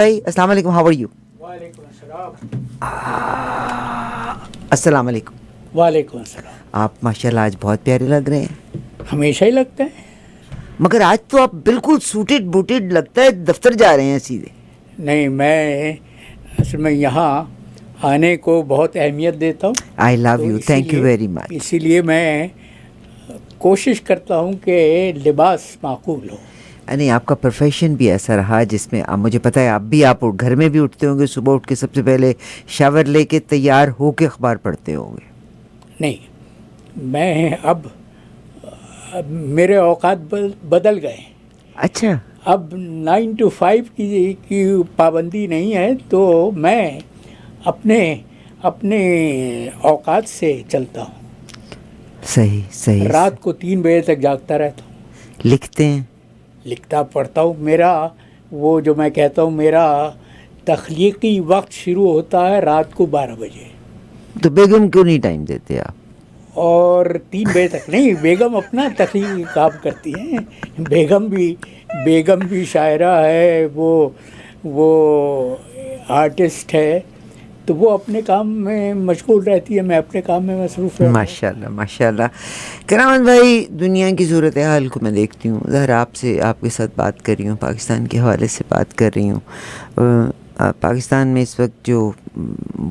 السلام علیکم, how are you? وعلیکم السلام. السلام علیکم. وعلیکم السلام. آپ ماشاءاللہ آج بہت پیارے لگ رہے ہیں. ہمیشہ ہی لگتا ہے, مگر آج تو آپ بالکل سوٹڈ بوٹڈ لگتا ہے, دفتر جا رہے ہیں سیدھے. نہیں, میں اصل میں یہاں آنے کو بہت اہمیت دیتا ہوں. I love you, thank you very much. اسی لیے میں کوشش کرتا ہوں کہ لباس معقول ہو. نہیں, آپ کا پروفیشن بھی ایسا رہا جس میں مجھے پتہ ہے آپ گھر میں بھی اٹھتے ہوں گے, صبح اٹھ کے سب سے پہلے شاور لے کے تیار ہو کے اخبار پڑھتے ہوں گے. نہیں, میں اب میرے اوقات بدل گئے. اچھا. اب 9 to 5 کی پابندی نہیں ہے, تو میں اپنے اوقات سے چلتا ہوں. صحیح. رات کو 3 بجے تک جاگتا رہتا ہوں. لکھتے ہیں؟ لکھتا پڑھتا ہوں. میرا وہ جو میں کہتا ہوں, میرا تخلیقی وقت شروع ہوتا ہے رات کو 12 بجے. تو بیگم کیوں نہیں ٹائم دیتے آپ؟ اور 3 بجے تک نہیں, بیگم اپنا تخلیقی کام کرتی ہیں. بیگم بھی شاعرہ ہے, وہ آرٹسٹ ہے, تو وہ اپنے کام میں مشغول رہتی ہے, میں اپنے کام میں مصروف رہتا ہوں. ماشاءاللہ. کرامت بھائی, دنیا کی صورتحال کو میں دیکھتی ہوں, ظاہر آپ کے ساتھ بات کر رہی ہوں, پاکستان کے حوالے سے بات کر رہی ہوں. پاکستان میں اس وقت جو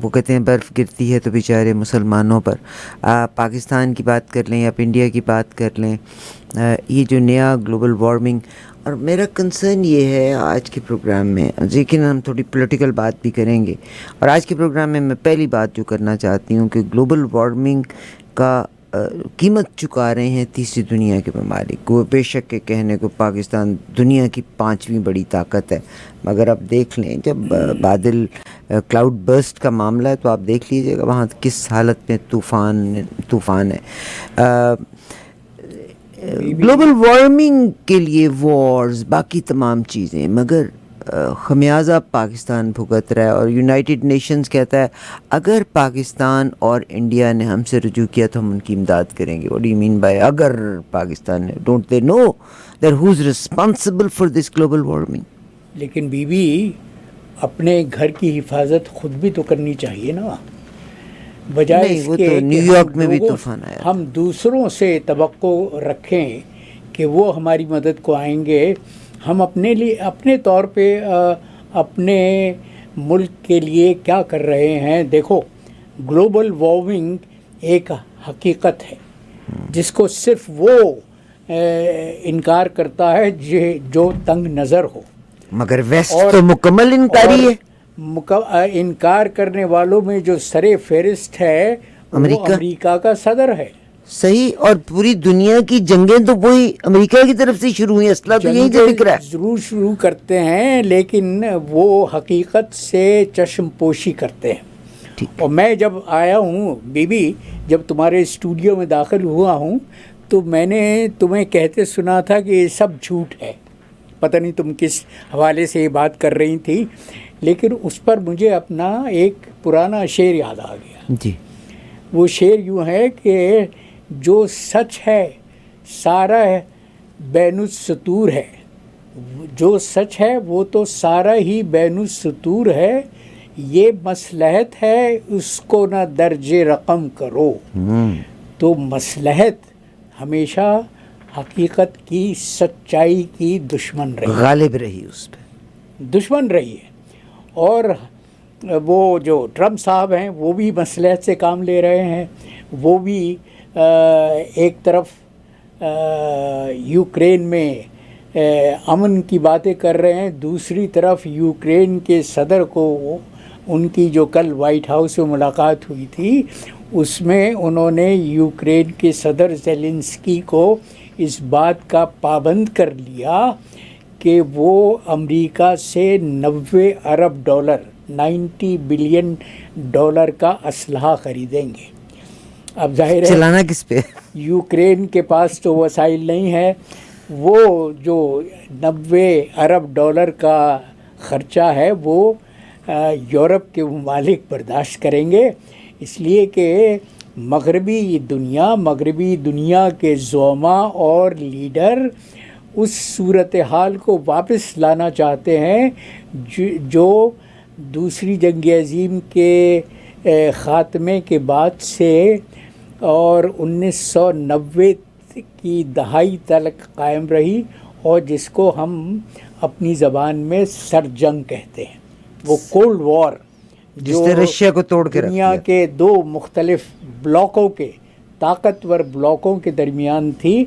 وہ کہتے ہیں برف گرتی ہے تو بیچارے مسلمانوں پر. آپ پاکستان کی بات کر لیں, آپ انڈیا کی بات کر لیں, یہ جو نیا گلوبل وارمنگ, اور میرا کنسرن یہ ہے آج کے پروگرام میں, لیکن ہم تھوڑی پولیٹیکل بات بھی کریں گے. اور آج کے پروگرام میں پہلی بات جو کرنا چاہتی ہوں کہ گلوبل وارمنگ کا قیمت چکا رہے ہیں تیسری دنیا کے ممالک. وہ بے شک کے کہنے کو پاکستان دنیا کی 5ویں بڑی طاقت ہے, مگر اب دیکھ لیں جب بادل کلاؤڈ برسٹ کا معاملہ ہے تو آپ دیکھ لیجئے گا وہاں کس حالت میں طوفان ہے. گلوبل وارمنگ کے لیے وارز, باقی تمام چیزیں, مگر خمیازہ پاکستان بھگت رہا ہے. اور یونائٹڈ نیشنز کہتا ہے اگر پاکستان اور انڈیا نے ہم سے رجوع کیا تو ہم ان کی امداد کریں گے. What do you mean by اگر پاکستان نے؟ Don't they know that who's responsible for this global warming? لیکن اپنے گھر کی حفاظت خود بھی تو کرنی چاہیے نا, بجائے نہیں, اس وہ کے تو نیو یارک میں بھی طوفان آیا. ہم دوسروں سے توقع رکھیں کہ وہ ہماری مدد کو آئیں گے. ہم اپنے طور پہ اپنے ملک کے لیے کیا کر رہے ہیں؟ دیکھو, گلوبل وارمنگ ایک حقیقت ہے جس کو صرف وہ انکار کرتا ہے جو تنگ نظر ہو. مگر ویسٹ تو مکمل انکاری ہے. انکار کرنے والوں میں جو سر فہرست ہے وہ امریکہ کا صدر ہے. صحیح, اور پوری دنیا کی جنگیں تو وہی امریکہ کی طرف سے شروع ہوئی, اسلحہ تو یہیں سے بک رہا ہے. ضرور شروع کرتے ہیں, لیکن وہ حقیقت سے چشم پوشی کرتے ہیں. اور میں جب آیا ہوں جب تمہارے اسٹوڈیو میں داخل ہوا ہوں تو میں نے تمہیں کہتے سنا تھا کہ یہ سب جھوٹ ہے. پتہ نہیں تم کس حوالے سے یہ بات کر رہی تھی, لیکن اس پر مجھے اپنا ایک پرانا شعر یاد آ گیا. جی. وہ شعر یوں ہے کہ جو سچ ہے سارا بین السطور ہے, جو سچ ہے وہ تو سارا ہی بین السطور ہے, یہ مصلحت ہے اس کو نہ درج رقم کرو. تو مصلحت ہمیشہ حقیقت کی, سچائی کی دشمن رہی, غالب رہی, اس پہ دشمن رہی ہے. اور وہ جو ٹرمپ صاحب ہیں وہ بھی مصلحت سے کام لے رہے ہیں. وہ بھی ایک طرف یوکرین میں امن کی باتیں کر رہے ہیں, دوسری طرف یوکرین کے صدر کو ان کی جو کل وائٹ ہاؤس میں ملاقات ہوئی تھی اس میں انہوں نے یوکرین کے صدر زیلنسکی کو اس بات کا پابند کر لیا کہ وہ امریکہ سے $90 ارب 90 بلین ڈالر کا اسلحہ خریدیں گے. اب ظاہر ہے چلانا کس پہ؟ یوکرین کے پاس تو وسائل نہیں ہے. وہ جو $90 ارب کا خرچہ ہے وہ یورپ کے ممالک برداشت کریں گے, اس لیے کہ مغربی دنیا کے زعماء اور لیڈر اس صورتحال کو واپس لانا چاہتے ہیں جو دوسری جنگ عظیم کے خاتمے کے بعد سے اور 1990 کی دہائی تک قائم رہی، اور جس کو ہم اپنی زبان میں سر جنگ کہتے ہیں، وہ کولڈ وار جس نے رشیا کو توڑ کے رکھ دنیا دیا۔ کے دو مختلف بلاکوں کے طاقتور بلاکوں کے درمیان تھی۔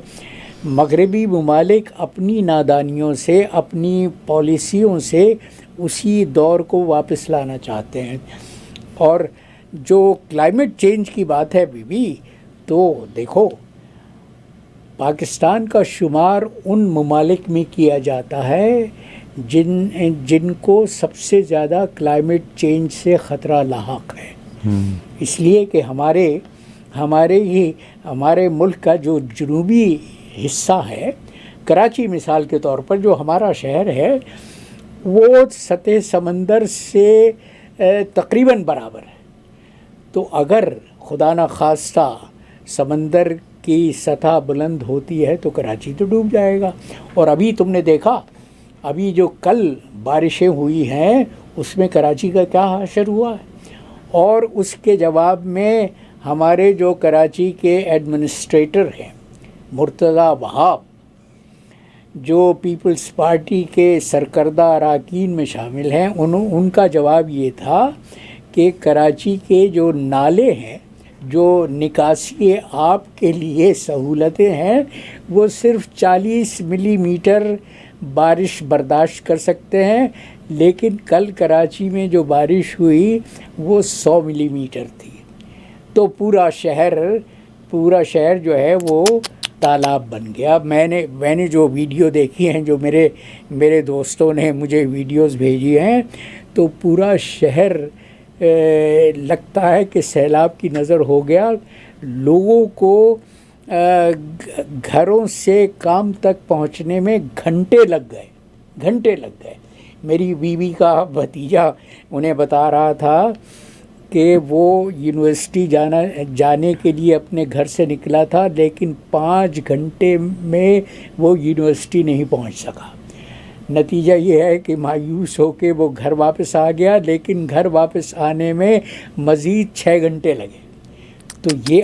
مغربی ممالک اپنی نادانیوں سے، اپنی پالیسیوں سے اسی دور کو واپس لانا چاہتے ہیں۔ اور جو کلائمیٹ چینج کی بات ہے بی تو دیکھو، پاکستان کا شمار ان ممالک میں کیا جاتا ہے جن کو سب سے زیادہ کلائمیٹ چینج سے خطرہ لاحق ہے، اس لیے کہ ہمارے ملک کا جو جنوبی حصہ ہے، کراچی مثال کے طور پر جو ہمارا شہر ہے، وہ سطح سمندر سے تقریباً برابر ہے۔ تو اگر خدا نخواستہ سمندر کی سطح بلند ہوتی ہے تو کراچی تو ڈوب جائے گا۔ اور ابھی تم نے دیکھا، ابھی جو کل بارشیں ہوئی ہیں اس میں کراچی کا کیا حشر ہوا ہے، اور اس کے جواب میں ہمارے جو کراچی کے ایڈمنسٹریٹر ہیں مرتضیٰ وہاب، جو پیپلز پارٹی کے سرکردہ اراکین میں شامل ہیں، ان کا جواب یہ تھا کہ کراچی کے جو نالے ہیں، جو نکاسی آب کے لیے سہولتیں ہیں، وہ صرف 40 ملی میٹر بارش برداشت کر سکتے ہیں، لیکن کل کراچی میں جو بارش ہوئی وہ 100 ملی میٹر تھی۔ تو پورا شہر جو ہے وہ تالاب بن گیا۔ میں نے جو ویڈیو دیکھی ہیں، جو میرے دوستوں نے مجھے ویڈیوز بھیجی ہیں، تو پورا شہر لگتا ہے کہ سیلاب کی نظر ہو گیا۔ لوگوں کو گھروں سے کام تک پہنچنے میں گھنٹے لگ گئے۔ میری بیوی کا بھتیجا انہیں بتا رہا تھا کہ وہ یونیورسٹی جانے کے لیے اپنے گھر سے نکلا تھا، لیکن 5 گھنٹے میں وہ یونیورسٹی نہیں پہنچ سکا۔ نتیجہ یہ ہے کہ مایوس ہو کے وہ گھر واپس آ گیا، لیکن گھر واپس آنے میں مزید 6 گھنٹے لگے۔ تو یہ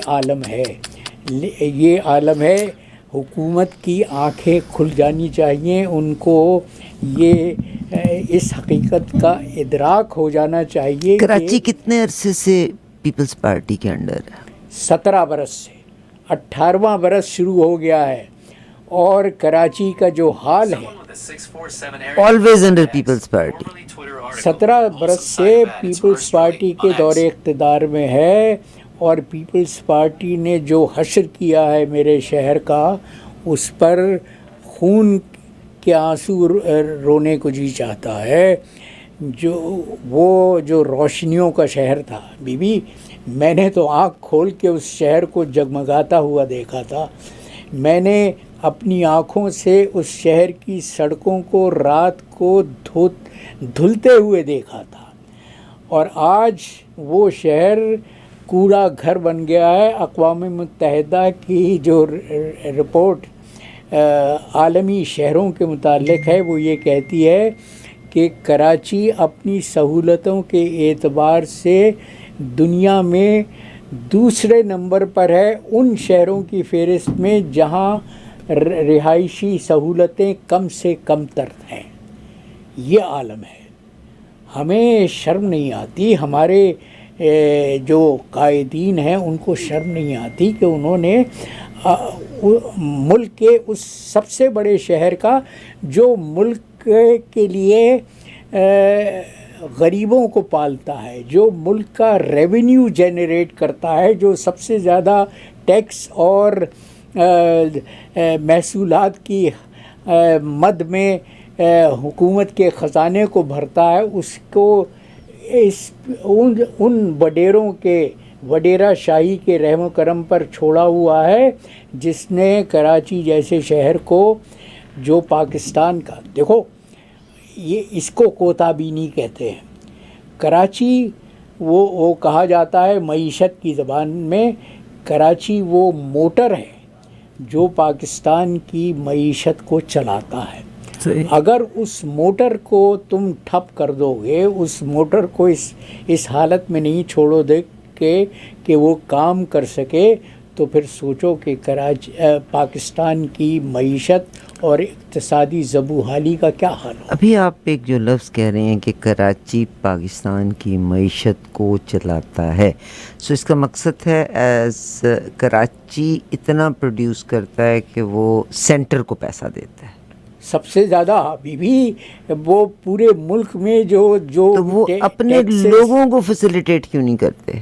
عالم ہے۔ حکومت کی آنکھیں کھل جانی چاہیے، ان کو اس حقیقت کا ادراک ہو جانا چاہیے۔ کراچی کتنے عرصے سے پیپلز پارٹی کے انڈر ہے؟ 17 برس سے، 18واں برس شروع ہو گیا ہے، اور کراچی کا جو حال ہے، آلویز انڈر پیپلز پارٹی، 17 برس سے پیپلز پارٹی کے دور اقتدار میں ہے، اور پیپلز پارٹی نے جو حشر کیا ہے میرے شہر کا، اس پر خون کے آنسو رونے کو جی چاہتا ہے۔ جو روشنیوں کا شہر تھا بی میں نے تو آنکھ کھول کے اس شہر کو جگمگاتا ہوا دیکھا تھا۔ میں نے اپنی آنکھوں سے اس شہر کی سڑکوں کو رات کو دھلتے ہوئے دیکھا تھا، اور آج وہ شہر کوڑا گھر بن گیا ہے۔ اقوام متحدہ کی جو رپورٹ عالمی شہروں کے متعلق ہے، وہ یہ کہتی ہے کہ کراچی اپنی سہولتوں کے اعتبار سے دنیا میں دوسرے نمبر پر ہے ان شہروں کی فہرست میں جہاں رہائشی سہولتیں کم سے کم تر ہیں۔ یہ عالم ہے۔ ہمیں شرم نہیں آتی، ہمارے جو قائدین ہیں ان کو شرم نہیں آتی کہ انہوں نے ملک کے اس سب سے بڑے شہر کا، جو ملک کے لیے غریبوں کو پالتا ہے، جو ملک کا ریونیو جنریٹ کرتا ہے، جو سب سے زیادہ ٹیکس اور محصولات کی مد میں حکومت کے خزانے کو بھرتا ہے، اس کو ان وڈیرہ شاہی کے رحم و کرم پر چھوڑا ہوا ہے، جس نے کراچی جیسے شہر کو، جو پاکستان کا، دیکھو یہ اس کو کوتا بینی کہتے ہیں۔ کراچی وہ کہا جاتا ہے معیشت کی زبان میں، کراچی وہ موٹر ہے جو پاکستان کی معیشت کو چلاتا ہے. اگر اس موٹر کو تم ٹھپ کر دو گے، اس موٹر کو اس حالت میں نہیں چھوڑو دے کہ وہ کام کر سکے، تو پھر سوچو کہ پاکستان کی معیشت اور اقتصادی زبوحالی کا کیا حال ہو. ابھی آپ ایک جو لفظ کہہ رہے ہیں کہ کراچی پاکستان کی معیشت کو چلاتا ہے، سو اس کا مقصد ہے ایز کراچی اتنا پروڈیوس کرتا ہے کہ وہ سینٹر کو پیسہ دیتا ہے. سب سے زیادہ ابھی بھی وہ پورے ملک میں جو تو وہ اپنے لوگوں کو فیسیلیٹیٹ کیوں نہیں کرتے؟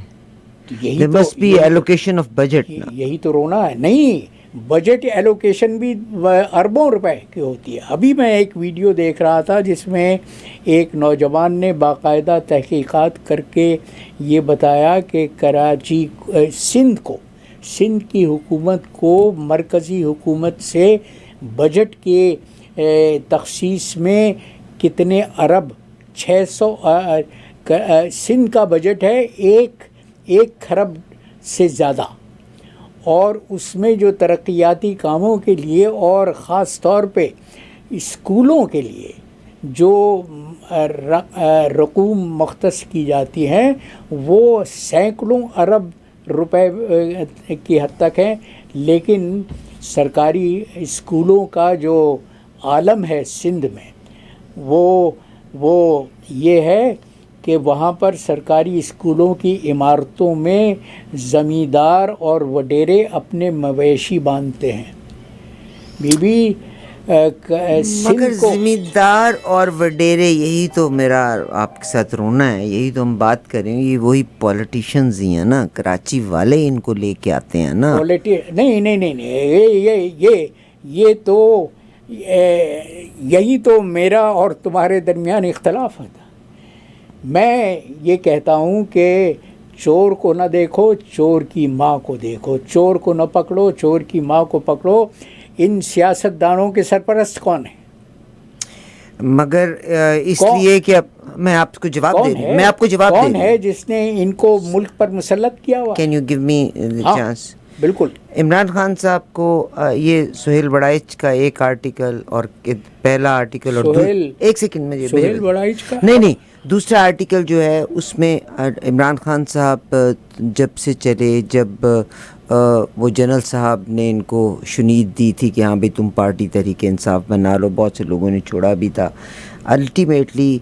There must be allocation of budget. یہی تو رونا ہے. نہیں، بجٹ ایلوکیشن بھی اربوں روپے کی ہوتی ہے. ابھی میں ایک ویڈیو دیکھ رہا تھا جس میں ایک نوجوان نے باقاعدہ تحقیقات کر کے یہ بتایا کہ کراچی سندھ کی حکومت کو مرکزی حکومت سے بجٹ کے تخصیص میں کتنے ارب 600 سندھ کا بجٹ ہے 1 کھرب سے زیادہ، اور اس میں جو ترقیاتی کاموں کے لیے اور خاص طور پہ اسکولوں کے لیے جو رقوم مختص کی جاتی ہیں وہ سینکڑوں ارب روپے کی حد تک ہیں. لیکن سرکاری اسکولوں کا جو عالم ہے سندھ میں وہ یہ ہے کہ وہاں پر سرکاری اسکولوں کی عمارتوں میں زمیندار اور وڈیرے اپنے مویشی باندھتے ہیں. مگر زمیندار اور وڈیرے، یہی تو میرا آپ کے ساتھ رونا ہے، یہی تو ہم بات کر رہے ہیں. یہ وہی پولیٹیشنز ہی ہیں نا، کراچی والے ان کو لے کے آتے ہیں نا. نہیں، یہ تو یہی تو میرا اور تمہارے درمیان اختلاف ہے. میں یہ کہتا ہوں کہ چور کو نہ دیکھو، چور کی ماں کو دیکھو. چور کو نہ پکڑو، چور کی ماں کو پکڑو. ان سیاستدانوں کے سرپرست کون ہیں؟ مگر اس لیے کہ میں آپ کو جواب دے رہی ہوں، میں آپ کو جواب دے رہی ہوں. کون ہے جس نے ان کو ملک پر مسلط کیا ہوا؟ Can you give me chance? بالکل. عمران خان صاحب کو یہ سہیل بڑائچ کا ایک آرٹیکل اور پہلا آرٹیکل اور ایک سیکنڈ میں سہیل بڑائچ کا نہیں دوسرا آرٹیکل جو ہے اس میں عمران خان صاحب جب سے چلے، جب وہ جنرل صاحب نے ان کو شنید دی تھی کہ ہاں بھائی تم پارٹی تحریک انصاف بنا لو، بہت سے لوگوں نے چھوڑا بھی تھا. الٹیمیٹلی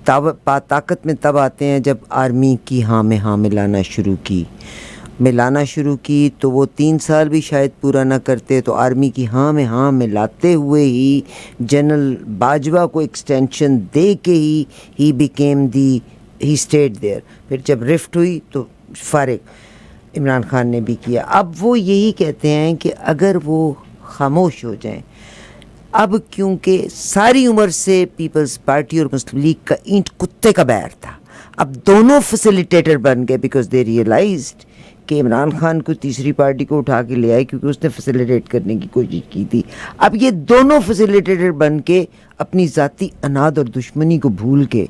طاقت میں تب آتے ہیں جب آرمی کی ہاں میں لانا شروع کی تو وہ 3 سال بھی شاید پورا نہ کرتے تو آرمی کی ہاں میں لاتے ہوئے ہی جنرل باجوہ کو ایکسٹینشن دے کے ہی اسٹیٹ دیئر. پھر جب رفٹ ہوئی تو فارغ عمران خان نے بھی کیا. اب وہ یہی کہتے ہیں کہ اگر وہ خاموش ہو جائیں، اب کیونکہ ساری عمر سے پیپلز پارٹی اور مسلم لیگ کا اینٹ کتے کا بیر تھا، اب دونوں فیسیلیٹیٹر بن گئے بیکاز دے ریئلائزڈ کہ عمران خان کو تیسری پارٹی کو اٹھا کے لے آئے کیونکہ اس نے فیسیلیٹیٹ کرنے کی کوشش کی تھی. اب یہ دونوں فیسیلیٹیٹر بن کے اپنی ذاتی اناد اور دشمنی کو بھول کے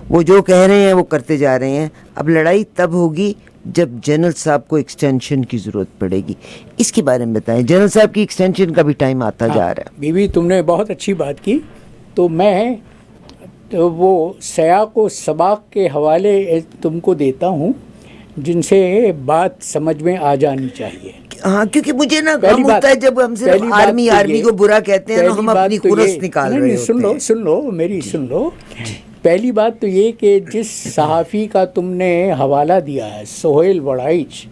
وہ جو کہہ رہے ہیں وہ کرتے جا رہے ہیں. اب لڑائی تب ہوگی جب جنرل صاحب کو ایکسٹینشن کی ضرورت پڑے گی. اس کے بارے میں بتائیں، جنرل صاحب کی ایکسٹینشن کا بھی ٹائم آتا جا رہا ہے. بی بی تم نے بہت اچھی بات کی. تو میں وہ سیاق و سباق کے حوالے تم کو دیتا ہوں جن سے بات سمجھ میں آ جانی چاہیے. ہاں، کیونکہ مجھے نا غم ہوتا ہے جب ہم صرف آرمی کو برا کہتے ہیں، ہم اپنی خرس نکال رہے ہوتے ہیں. سن لو میری سن لو. پہلی بات تو یہ کہ جس صحافی کا تم نے حوالہ دیا ہے سہیل بڑائچ،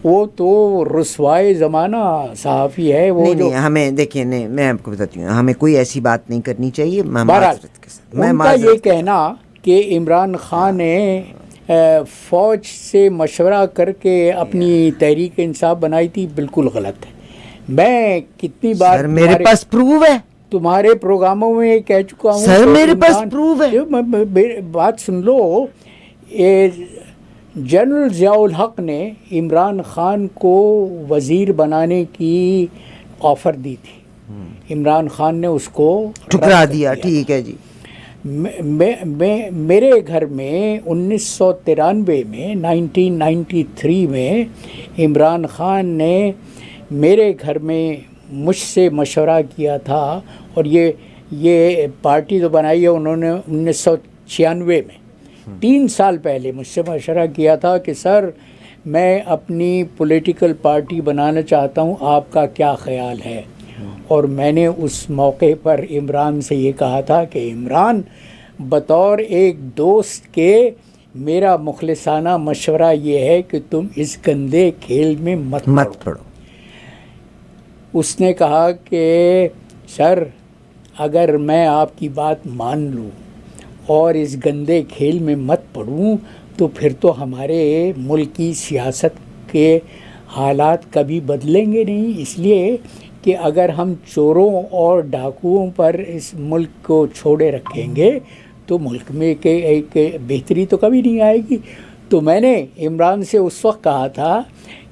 وہ تو رسوائے زمانہ صحافی ہے. وہ نہیں ہمیں دیکھیے، نہیں میں آپ کو بتاتی ہوں، ہمیں کوئی ایسی بات نہیں کرنی چاہیے. ان کا یہ کہنا کہ عمران خان نے فوج سے مشورہ کر کے اپنی تحریک انصاف بنائی تھی، بالکل غلط ہے. میں کتنی بار میرے پاس پروف ہے، تمہارے پروگراموں میں کہہ چکا ہوں. سر میرے پاس پروف ہے. بات سن لو. جنرل ضیاء الحق نے عمران خان کو وزیر بنانے کی آفر دی تھی، عمران خان نے اس کو ٹھکرا دیا. ٹھیک ہے جی. میرے گھر میں 1993 میں 1993 میں عمران خان نے میرے گھر میں مجھ سے مشورہ کیا تھا، اور یہ پارٹی تو بنائی ہے انہوں نے 1996 میں، 3 سال پہلے مجھ سے مشورہ کیا تھا کہ سر میں اپنی پولیٹیکل پارٹی بنانا چاہتا ہوں، آپ کا کیا خیال ہے؟ اور میں نے اس موقع پر عمران سے یہ کہا تھا کہ عمران، بطور ایک دوست کے میرا مخلصانہ مشورہ یہ ہے کہ تم اس گندے کھیل میں مت پڑو۔ اس نے کہا کہ سر اگر میں آپ کی بات مان لوں اور اس گندے کھیل میں مت پڑوں تو پھر تو ہمارے ملک کی سیاست کے حالات کبھی بدلیں گے نہیں، اس لیے کہ اگر ہم چوروں اور ڈاکوؤں پر اس ملک کو چھوڑے رکھیں گے تو ملک میں ایک بہتری تو کبھی نہیں آئے گی۔ تو میں نے عمران سے اس وقت کہا تھا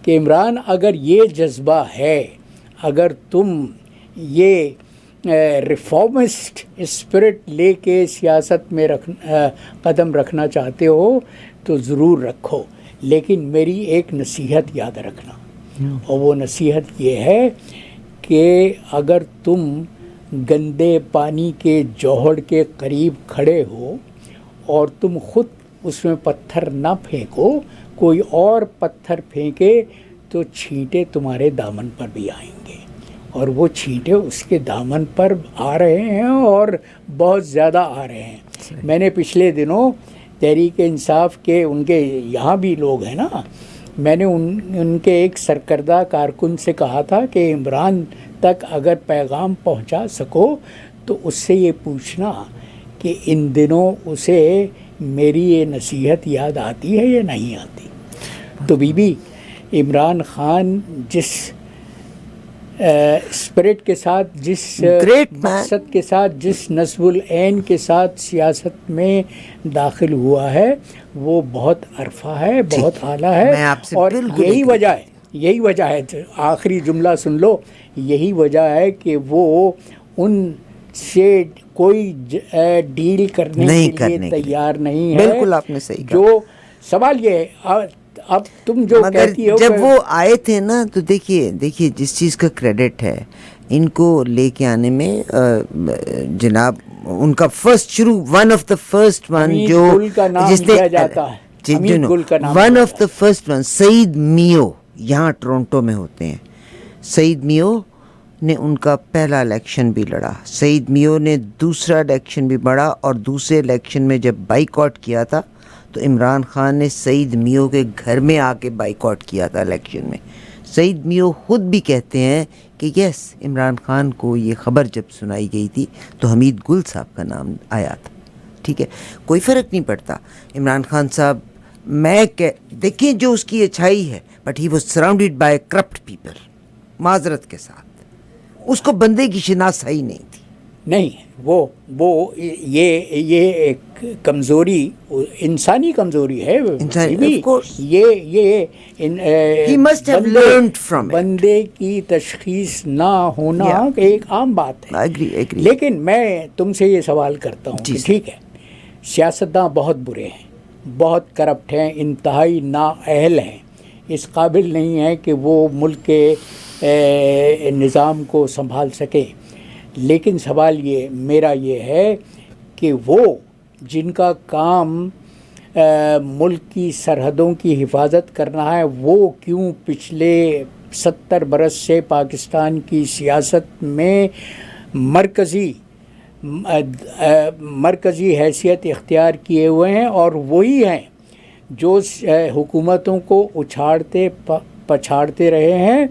کہ عمران، اگر یہ جذبہ ہے، اگر تم یہ ریفارمسٹ اسپرٹ لے کے سیاست میں قدم رکھنا چاہتے ہو تو ضرور رکھو، لیکن میری ایک نصیحت یاد رکھنا، اور وہ نصیحت یہ ہے کہ اگر تم گندے پانی کے جوہڑ کے قریب کھڑے ہو اور تم خود اس میں پتھر نہ پھینکو، کوئی اور پتھر پھینکے تو چھینٹے تمہارے دامن پر بھی آئیں گے، اور وہ چھینٹے اس کے دامن پر آ رہے ہیں اور بہت زیادہ آ رہے ہیں۔ میں نے پچھلے دنوں تحریک انصاف کے ان کے یہاں بھی لوگ ہیں نا، میں نے ان کے ایک سرکردہ کارکن سے کہا تھا کہ عمران تک اگر پیغام پہنچا سکو تو اس سے یہ پوچھنا کہ ان دنوں اسے میری یہ نصیحت یاد آتی ہے یا نہیں آتی۔ تو بی بی عمران خان جس اسپرٹ کے ساتھ، جس مقصد کے ساتھ، جس نصب العین کے ساتھ سیاست میں داخل ہوا ہے وہ بہت عرفہ ہے، بہت اعلیٰ ہے، اور یہی وجہ ہے آخری جملہ سن لو، یہی وجہ ہے کہ وہ ان سے کوئی ڈیل کرنے کے لیے تیار نہیں ہے۔ بالکل آپ نے صحیح کہا۔ جو سوال یہ ہے، اب تم جو کہتی ہو، جب وہ آئے تھے نا تو دیکھیے جس چیز کا کریڈٹ ہے ان کو لے کے آنے میں، جناب ان کا فرسٹ شروع، one of the first one جو جس نے one of the first one Saeed میو یہاں ٹورنٹو میں ہوتے ہیں، سعید میو نے ان کا پہلا الیکشن بھی لڑا، سعید میو نے دوسرا الیکشن بھی لڑا، اور دوسرے الیکشن میں جب بائیکاٹ کیا تھا تو عمران خان نے سعید میو کے گھر میں آ کے بائیکاٹ کیا تھا الیکشن میں۔ سعید میو خود بھی کہتے ہیں کہ یس، عمران خان کو یہ خبر جب سنائی گئی تھی تو حمید گل صاحب کا نام آیا تھا، ٹھیک ہے، کوئی فرق نہیں پڑتا۔ عمران خان صاحب، میں دیکھیں جو اس کی اچھائی ہے، but he was surrounded by corrupt people, معذرت کے ساتھ اس کو بندے کی شناسائی نہیں تھی۔ نہیں، وہ یہ ایک کمزوری، انسانی کمزوری ہے، بندے کی تشخیص نہ ہونا ایک عام بات ہے۔ لیکن میں تم سے یہ سوال کرتا ہوں کہ ٹھیک ہے، سیاستداں بہت برے ہیں، بہت کرپٹ ہیں، انتہائی نااہل ہیں، اس قابل نہیں ہے کہ وہ ملک کے نظام کو سنبھال سکے، لیکن سوال میرا یہ ہے کہ وہ جن کا کام ملک کی سرحدوں کی حفاظت کرنا ہے، وہ کیوں پچھلے 70 برس سے پاکستان کی سیاست میں مرکزی حیثیت اختیار کیے ہوئے ہیں، اور وہی ہیں جو حکومتوں کو اچھاڑتے پچھاڑتے رہے ہیں،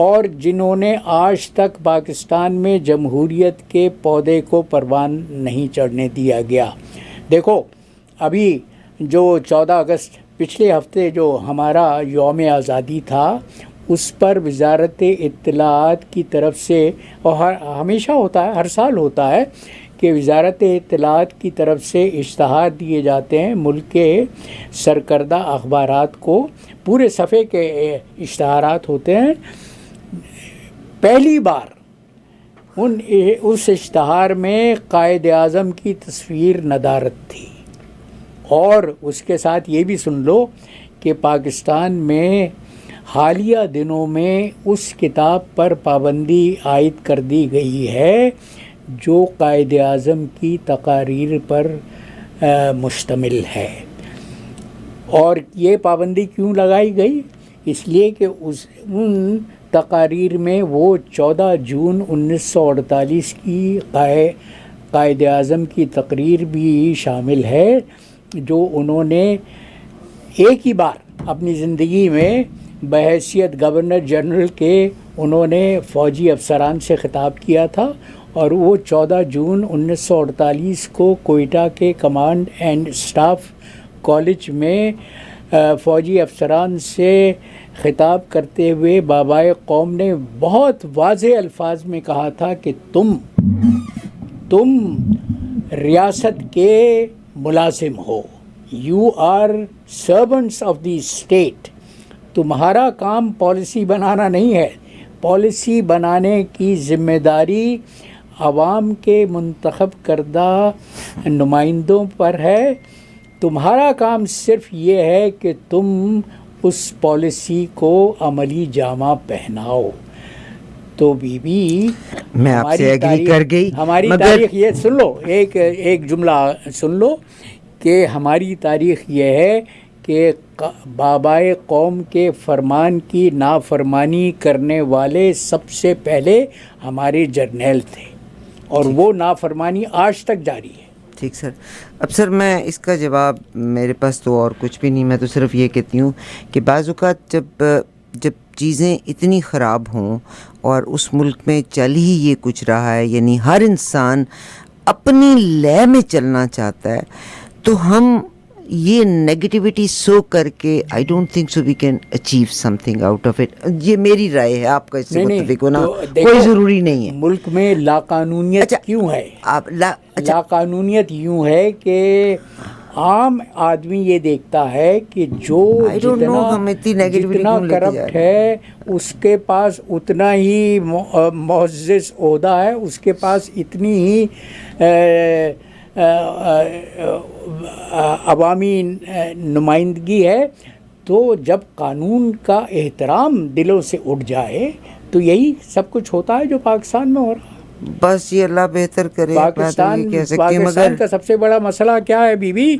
اور جنہوں نے آج تک پاکستان میں جمہوریت کے پودے کو پروان نہیں چڑھنے دیا گیا۔ دیکھو، ابھی جو 14 اگست پچھلے ہفتے جو ہمارا یوم آزادی تھا، اس پر وزارت اطلاعات کی طرف سے، اور ہمیشہ ہوتا ہے، ہر سال ہوتا ہے کہ وزارت اطلاعات کی طرف سے اشتہار دیے جاتے ہیں ملک کے سرکردہ اخبارات کو، پورے صفحے کے اشتہارات ہوتے ہیں۔ پہلی بار اس اشتہار میں قائد اعظم کی تصویر ندارت تھی، اور اس کے ساتھ یہ بھی سن لو کہ پاکستان میں حالیہ دنوں میں اس کتاب پر پابندی عائد کر دی گئی ہے جو قائد اعظم کی تقاریر پر مشتمل ہے. اور یہ پابندی کیوں لگائی گئی؟ اس لیے کہ ان تقاریر میں وہ 14 جون 1948 کی قائد اعظم کی تقریر بھی شامل ہے جو انہوں نے ایک ہی بار اپنی زندگی میں بحیثیت گورنر جنرل کے انہوں نے فوجی افسران سے خطاب کیا تھا، اور وہ 14 جون 1948 کو کوئٹہ کے کمانڈ اینڈ اسٹاف کالج میں فوجی افسران سے خطاب کرتے ہوئے بابائے قوم نے بہت واضح الفاظ میں کہا تھا کہ تم ریاست کے ملازم ہو، you are servants of the state. تمہارا کام پالیسی بنانا نہیں ہے، پالیسی بنانے کی ذمہ داری عوام کے منتخب کردہ نمائندوں پر ہے. تمہارا کام صرف یہ ہے کہ تم اس پالیسی کو عملی جامہ پہناؤ. تو بی بی میں آپ سے ایگری کر گئی، ہماری تاریخ یہ سن لو، ایک جملہ سن لو کہ ہماری تاریخ یہ ہے کہ بابائے قوم کے فرمان کی نافرمانی کرنے والے سب سے پہلے ہمارے جرنیل تھے، اور وہ نافرمانی آج تک جاری ہے. ٹھیک سر. اب سر میں اس کا جواب، میرے پاس تو اور کچھ بھی نہیں، میں تو صرف یہ کہتی ہوں کہ بعض اوقات جب چیزیں اتنی خراب ہوں اور اس ملک میں چل ہی یہ کچھ رہا ہے، یعنی ہر انسان اپنی لے میں چلنا چاہتا ہے، تو ہم یہ نیگیٹیوٹی سو کر کے I don't think so we can achieve something out of it. یہ میری رائے ہے، آپ کا اس سے متفق ہونا کوئی ضروری نہیں ہے. ملک میں لاقانونیت کیوں ہے؟ لاقانونیت یوں ہے کہ عام آدمی یہ دیکھتا ہے کہ جو جتنا کرپٹ ہے اس کے پاس اتنا ہی معزز عہدہ ہے، اس کے پاس اتنی ہی عوامی نمائندگی ہے. تو جب قانون کا احترام دلوں سے اٹھ جائے تو یہی سب کچھ ہوتا ہے جو پاکستان میں ہو رہا ہے. بس یہ اللہ بہتر کرے. پاکستان کا سب سے بڑا مسئلہ کیا ہے بی بی؟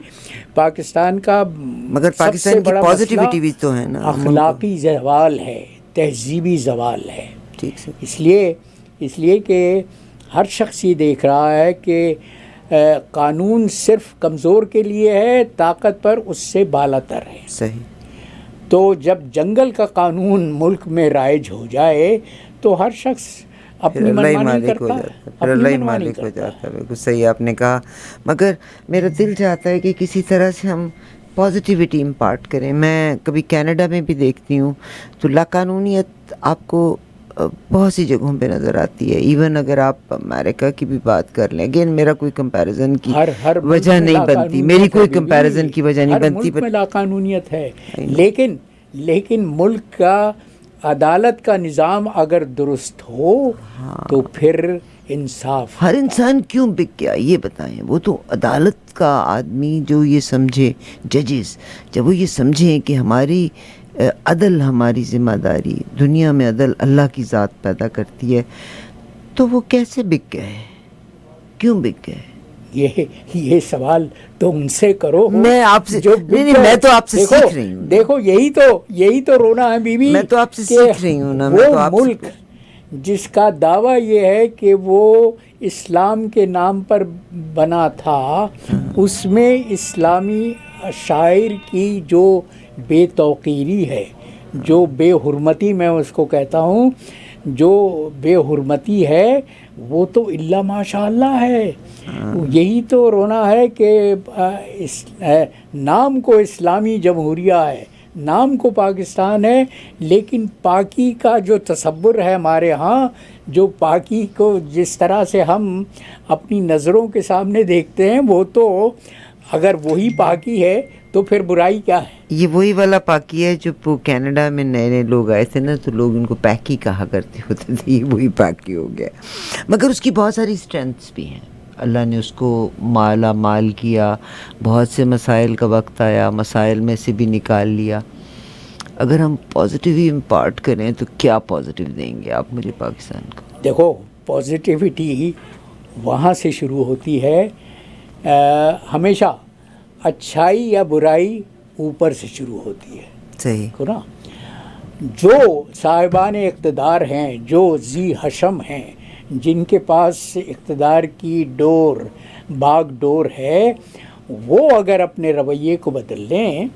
پاکستان کا مگر پاکستان کی پازیٹیوٹی بھی تو ہے نا، اخلاقی زوال ہے، تہذیبی زوال ہے. ٹھیک سے اس لیے کہ ہر شخص یہ دیکھ رہا ہے کہ قانون صرف کمزور کے لیے ہے، طاقت پر اس سے بالا تر ہے. صحیح. تو جب جنگل کا قانون ملک میں رائج ہو جائے تو ہر شخص اپنی منمانی کرتا ہے، اللہ مالک ہو جاتا ہے. بالکل صحیح آپ نے کہا. مگر میرا دل چاہتا ہے کہ کسی طرح سے ہم پازیٹیوٹی امپارٹ کریں. میں کبھی کینیڈا میں بھی دیکھتی ہوں تو لاقانونیت آپ کو بہت سی جگہوں پہ نظر آتی ہے. ایون اگر آپ امریکہ کی بھی بات کر لیں، اگین میرا کوئی کمپیریزن کی وجہ نہیں بنتی، میری کوئی کمپیریزن کی وجہ نہیں بنتی. ملک میں لاقانونیت ہے، لیکن ملک کا عدالت کا نظام اگر درست ہو تو پھر انصاف. ہر انسان کیوں بک گیا یہ بتائیں؟ وہ تو عدالت کا آدمی جو یہ سمجھے، ججز جب وہ یہ سمجھیں کہ ہماری عدل ہماری ذمہ داری، دنیا میں عدل اللہ کی ذات پیدا کرتی ہے، تو وہ کیسے بک گئے؟ کیوں بک گئے؟ یہ سوال تو ان سے کرو. میں آپ سے میں تو آپ سے سیکھ رہی ہوں. دیکھو یہی تو رونا ہے بی بی. میں تو آپ سے سیکھ رہی ہوں نا. وہ ملک جس کا دعویٰ یہ ہے کہ وہ اسلام کے نام پر بنا تھا، اس میں اسلامی شاعر کی جو بے توقیری ہے، جو بے حرمتی، میں اس کو کہتا ہوں، جو بے حرمتی ہے، وہ تو اللہ ماشاء اللہ ہے. یہی تو رونا ہے کہ نام کو اسلامی جمہوریہ ہے، نام کو پاکستان ہے، لیکن پاکی کا جو تصور ہے ہمارے ہاں، جو پاکی کو جس طرح سے ہم اپنی نظروں کے سامنے دیکھتے ہیں، وہ تو اگر وہی پاکی ہے تو پھر برائی کیا ہے؟ یہ وہی والا پاکی ہے جو کینیڈا میں نئے لوگ آئے تھے نا، تو لوگ ان کو پیکی کہا کرتے ہوتے تھے. یہ وہی پاکی ہو گیا. مگر اس کی بہت ساری اسٹرینتھس بھی ہیں. اللہ نے اس کو مالا مال کیا، بہت سے مسائل کا وقت آیا، مسائل میں سے بھی نکال لیا. اگر ہم پازیٹیو ہی امپارٹ کریں تو کیا پازیٹیو دیں گے آپ مجھے پاکستان کو؟ دیکھو پازیٹیوٹی وہاں سے شروع ہوتی ہے، ہمیشہ اچھائی یا برائی اوپر سے شروع ہوتی ہے، صحیح. کو نا. جو صاحبان اقتدار ہیں، جو ذی حشم ہیں، جن کے پاس اقتدار کی باغ ڈور ہے، وہ اگر اپنے رویے کو بدل لیں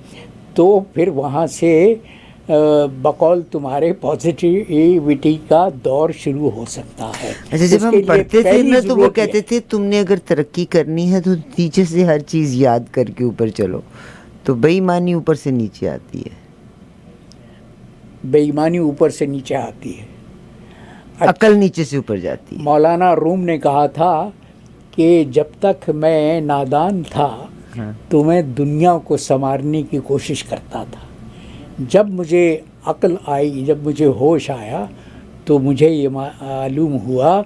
تو پھر وہاں سے بقول تمہارے پازیٹیوٹی کا دور شروع ہو سکتا ہے. اچھا، اس جب ہم کے لیے پڑھتے تھے پہلی نا تو وہ ضرورت یہ کہتے تھے تم نے اگر ترقی کرنی ہے تو نیچے سے ہر چیز یاد کر کے اوپر چلو. تو بے ایمانی اوپر سے نیچے آتی ہے، بے ایمانی اوپر سے نیچے آتی ہے. عقل نیچے سے اوپر جاتی ہے. مولانا روم نے کہا تھا کہ جب تک میں نادان تھا ہاں. تو میں دنیا کو سنوارنے کی کوشش کرتا تھا. جب مجھے عقل آئی، جب مجھے ہوش آیا، تو مجھے یہ معلوم ہوا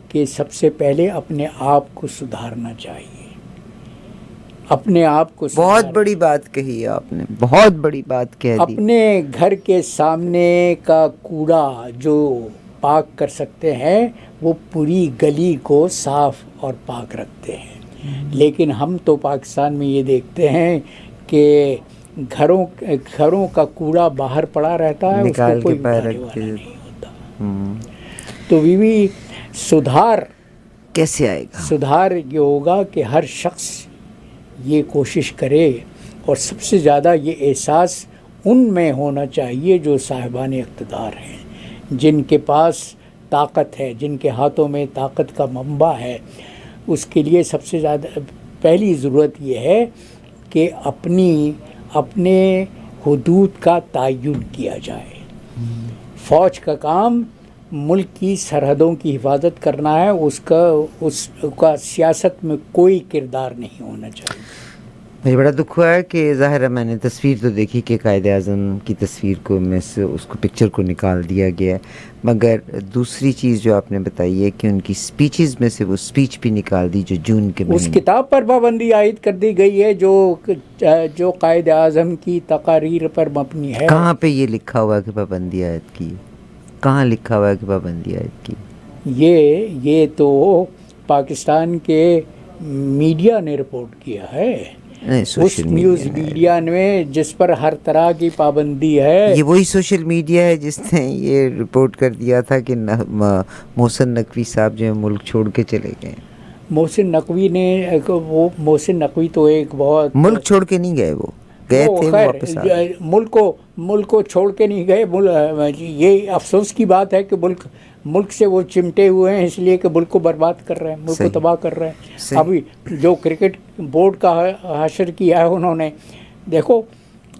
کہ سب سے پہلے اپنے آپ کو سدھارنا چاہیے، اپنے آپ کو بہت بڑی بات کہی ہے آپ نے، بہت بڑی بات کہہ دی. اپنے گھر کے سامنے کا کوڑا جو پاک کر سکتے ہیں وہ پوری گلی کو صاف اور پاک رکھتے ہیں. لیکن ہم تو پاکستان میں یہ دیکھتے ہیں کہ گھروں کا کوڑا باہر پڑا رہتا ہے، اس کو نکال کے کوئی پیر اٹھانے رکھ والا کے. نہیں ہوتا. تو بیوی سدھار کیسے آئے گا؟ سدھار یہ ہوگا کہ ہر شخص یہ کوشش کرے، اور سب سے زیادہ یہ احساس ان میں ہونا چاہیے جو صاحبان اقتدار ہیں، جن کے پاس طاقت ہے، جن کے ہاتھوں میں طاقت کا منبع ہے. اس کے لیے سب سے زیادہ پہلی ضرورت یہ ہے کہ اپنے حدود کا تعین کیا جائے. فوج کا کام ملک کی سرحدوں کی حفاظت کرنا ہے، اس کا سیاست میں کوئی کردار نہیں ہونا چاہیے. مجھے بڑا دکھ ہوا ہے کہ ظاہر ہے میں نے تصویر تو دیکھی کہ قائد اعظم کی تصویر کو میں سے اس کو پکچر کو نکال دیا گیا ہے، مگر دوسری چیز جو آپ نے بتائی ہے کہ ان کی سپیچز میں سے وہ سپیچ بھی نکال دی جو جون کے اس مہینے. کتاب پر پابندی عائد کر دی گئی ہے جو قائد اعظم کی تقاریر پر مبنی ہے. کہاں پہ یہ لکھا ہوا ہے کہ پابندی عائد کی؟ کہاں لکھا ہوا ہے کہ پابندی عائد کی؟ یہ تو پاکستان کے میڈیا نے رپورٹ کیا ہے، اس نیوز میڈیا میں جس پر ہر طرح کی پابندی ہے. یہ وہی سوشل میڈیا ہے جس نے یہ رپورٹ کر دیا تھا کہ محسن نقوی صاحب جو ہے ملک چھوڑ کے چلے گئے. محسن نقوی تو ایک بہت ملک چھوڑ کے نہیں گئے، وہ گئے تھے، وہ واپس آ گئے. ملک کو چھوڑ کے نہیں گئے. یہ افسوس کی بات ہے کہ ملک سے وہ چمٹے ہوئے ہیں، اس لیے کہ ملک کو برباد کر رہے ہیں، ملک کو تباہ کر رہے ہیں. ابھی جو کرکٹ بورڈ کا حشر کیا ہے انہوں نے، دیکھو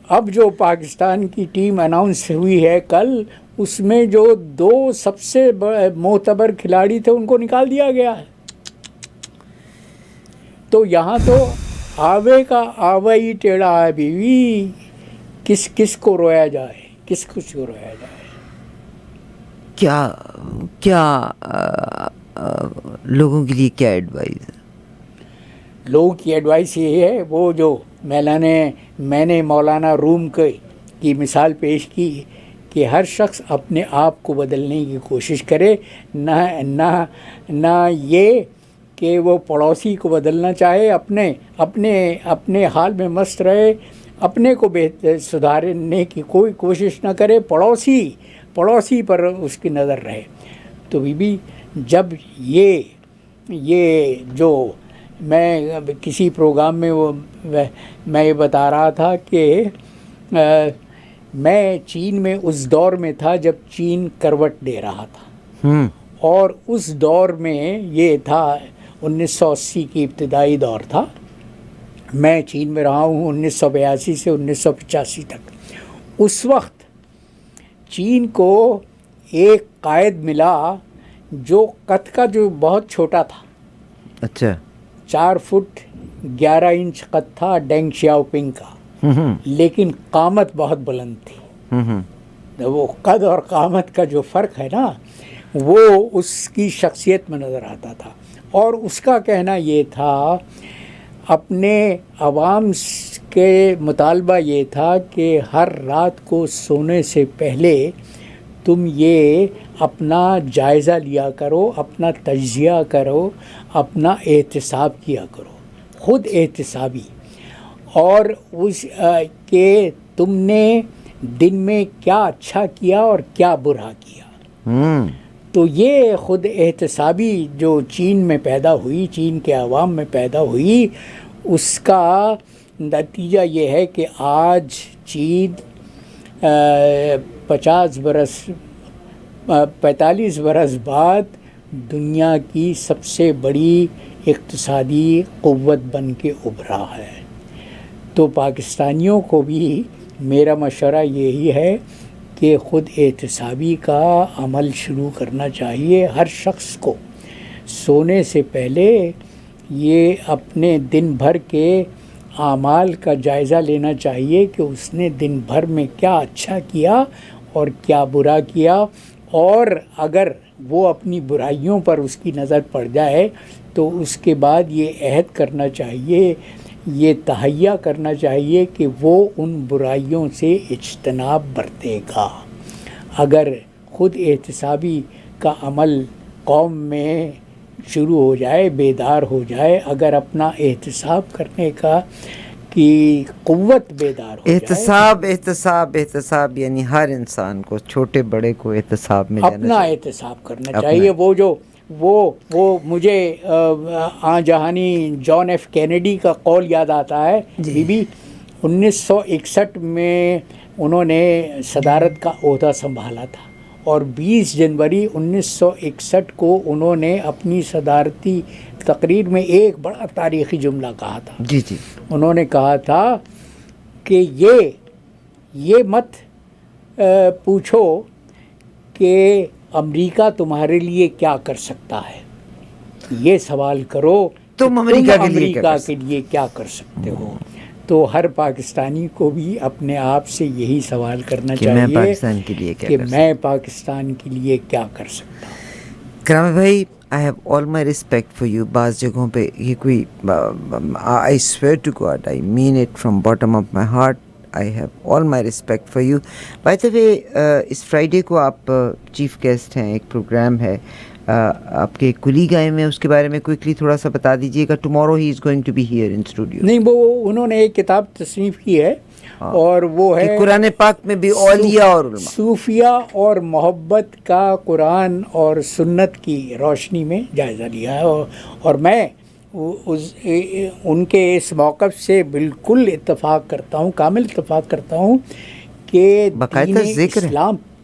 اب جو پاکستان کی ٹیم اناؤنس ہوئی ہے کل، اس میں جو 2 سب سے معتبر کھلاڑی تھے ان کو نکال دیا گیا ہے. تو یہاں تو آوے کا آوا ہی ٹیڑھا ہے بیوی. کس کو رویا جائے، کس کو رویا جائے. کیا لوگوں کے لیے کیا ایڈوائز ہے؟ لوگوں کی ایڈوائس یہ ہے، وہ جو میں نے مولانا روم کی مثال پیش کی کہ ہر شخص اپنے آپ کو بدلنے کی کوشش کرے، نہ یہ کہ وہ پڑوسی کو بدلنا چاہے، اپنے حال میں مست رہے، اپنے کو سدھارنے کی کوئی کوشش نہ کرے، پڑوسی پر اس کی نظر رہے. تو بیوی جب یہ جو میں کسی پروگرام میں میں یہ بتا رہا تھا کہ میں چین میں اس دور میں تھا جب چین کروٹ دے رہا تھا، اور اس دور میں یہ تھا 1980 کی ابتدائی دور تھا. میں چین میں رہا ہوں 1982 سے 1985 تک. اس وقت چین کو ایک قائد ملا جو قد کا جو بہت چھوٹا تھا. اچھا. 4 فٹ 11 انچ قد تھا ڈینگ شیاؤ پنگ کا، لیکن قامت بہت بلند تھی. وہ قد اور قامت کا جو فرق ہے نا، وہ اس کی شخصیت میں نظر آتا تھا. اور اس کا کہنا یہ تھا اپنے عوام کہ مطالبہ یہ تھا کہ ہر رات کو سونے سے پہلے تم یہ اپنا جائزہ لیا کرو، اپنا تجزیہ کرو، اپنا احتساب کیا کرو، خود احتسابی، اور اس کہ تم نے دن میں کیا اچھا کیا اور کیا برا کیا۔ تو یہ خود احتسابی جو چین میں پیدا ہوئی، چین کے عوام میں پیدا ہوئی، اس کا نتیجہ یہ ہے کہ آج چین 45 برس بعد دنیا کی سب سے بڑی اقتصادی قوت بن کے ابھرا ہے۔ تو پاکستانیوں کو بھی میرا مشورہ یہی ہے کہ خود احتسابی کا عمل شروع کرنا چاہیے۔ ہر شخص کو سونے سے پہلے یہ اپنے دن بھر کے اعمال کا جائزہ لینا چاہیے کہ اس نے دن بھر میں کیا اچھا کیا اور کیا برا کیا، اور اگر وہ اپنی برائیوں پر اس کی نظر پڑ جائے تو اس کے بعد یہ عہد کرنا چاہیے، یہ تہیہ کرنا چاہیے کہ وہ ان برائیوں سے اجتناب برتے گا۔ اگر خود احتسابی کا عمل قوم میں شروع ہو جائے، بیدار ہو جائے، اگر اپنا احتساب کرنے کا کی قوت بیدار ہو جائے، احتساب یعنی ہر انسان کو، چھوٹے بڑے کو احتساب میں جانا اپنا چاہیے، احتساب کرنا چاہیے۔ وہ مجھے جہانی جان ایف کینیڈی کا قول یاد آتا ہے۔ بی بی 1961 میں انہوں نے صدارت کا عہدہ سنبھالا تھا، اور 20 جنوری 1961 کو انہوں نے اپنی صدارتی تقریر میں ایک بڑا تاریخی جملہ کہا تھا۔ جی انہوں نے کہا تھا کہ یہ مت پوچھو کہ امریکہ تمہارے لیے کیا کر سکتا ہے، یہ سوال کرو تم امریکہ کے لیے کیا کر سکتے ہو۔ تو ہر پاکستانی کو بھی اپنے آپ سے یہی سوال کرنا چاہیے کہ میں پاکستان کے لیے کیا کر سکتا ہوں۔ کرامت بھائی، I have all my respect for you. بعض جگہوں پہ یہ کوئی I swear to God, I mean it from bottom of my heart, I have all my respect for you. By the way, اس فرائیڈے کو آپ چیف گیسٹ ہیں، ایک پروگرام ہے، آپ کے کلیگ آئے میں، اس کے بارے میں کوئکلی تھوڑا سا بتا دیجیے گا۔ Tomorrow he is going to be here in studio. نہیں، وہ انہوں نے ایک کتاب تصنیف کی ہے، اور وہ ہے قرآن پاک میں بھی اولیاء اور علماء، صوفیہ اور محبت کا قرآن اور سنت کی روشنی میں جائزہ لیا ہے، اور میں ان کے اس موقف سے بالکل اتفاق کرتا ہوں، کامل اتفاق کرتا ہوں کہ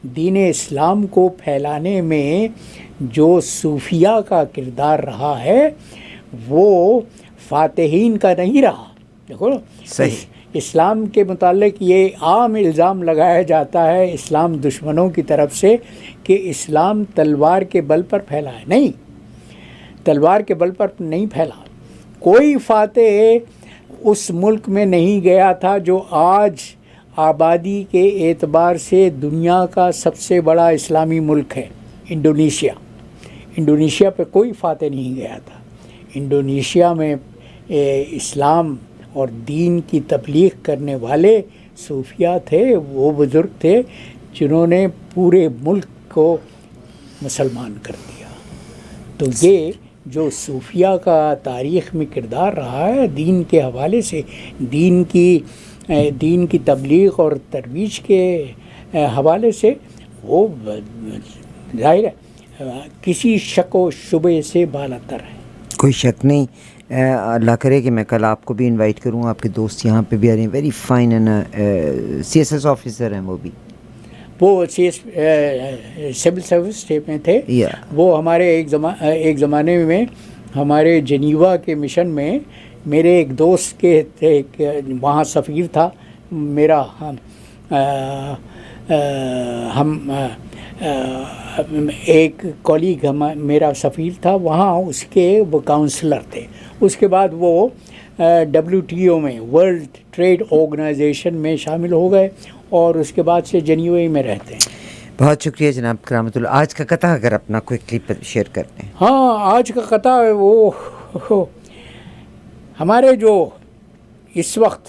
دین اسلام کو پھیلانے میں جو صوفیہ کا کردار رہا ہے وہ فاتحین کا نہیں رہا۔ دیکھو، صحیح، اسلام کے متعلق یہ عام الزام لگایا جاتا ہے اسلام دشمنوں کی طرف سے کہ اسلام تلوار کے بل پر پھیلا ہے۔ نہیں، تلوار کے بل پر نہیں پھیلا۔ کوئی فاتح اس ملک میں نہیں گیا تھا جو آج آبادی کے اعتبار سے دنیا کا سب سے بڑا اسلامی ملک ہے، انڈونیشیا۔ انڈونیشیا پہ کوئی فاتح نہیں گیا تھا۔ انڈونیشیا میں اسلام اور دین کی تبلیغ کرنے والے صوفیہ تھے، وہ بزرگ تھے جنہوں نے پورے ملک کو مسلمان کر دیا۔ تو یہ جو صوفیہ کا تاریخ میں کردار رہا ہے دین کے حوالے سے، دین کی تبلیغ اور ترویج کے حوالے سے، وہ ظاہر ہے کسی شک و شبے سے بالاتر ہے۔ کوئی شک نہیں۔ اللہ کرے کہ میں کل آپ کو بھی انوائٹ کروں، آپ کے دوست یہاں پہ بھی آ رہے ہیں، very fine C S S officer ہیں، وہ سول سروس میں تھے۔ وہ ہمارے ایک زمانے میں ہمارے جنیوا کے مشن میں میرے ایک دوست کے تھے، وہاں سفیر تھا میرا، ایک کولیگ میرا سفیر تھا وہاں، اس کے وہ کاؤنسلر تھے۔ اس کے بعد وہ WTO میں، ورلڈ ٹریڈ آرگنائزیشن میں شامل ہو گئے، اور اس کے بعد سے جنیوا میں رہتے ہیں۔ بہت شکریہ جناب کرامت اللہ۔ آج کا قطعہ اگر اپنا کوئکلی شیئر کرتے ہیں۔ ہاں، آج کا قطعہ وہ ہمارے جو اس وقت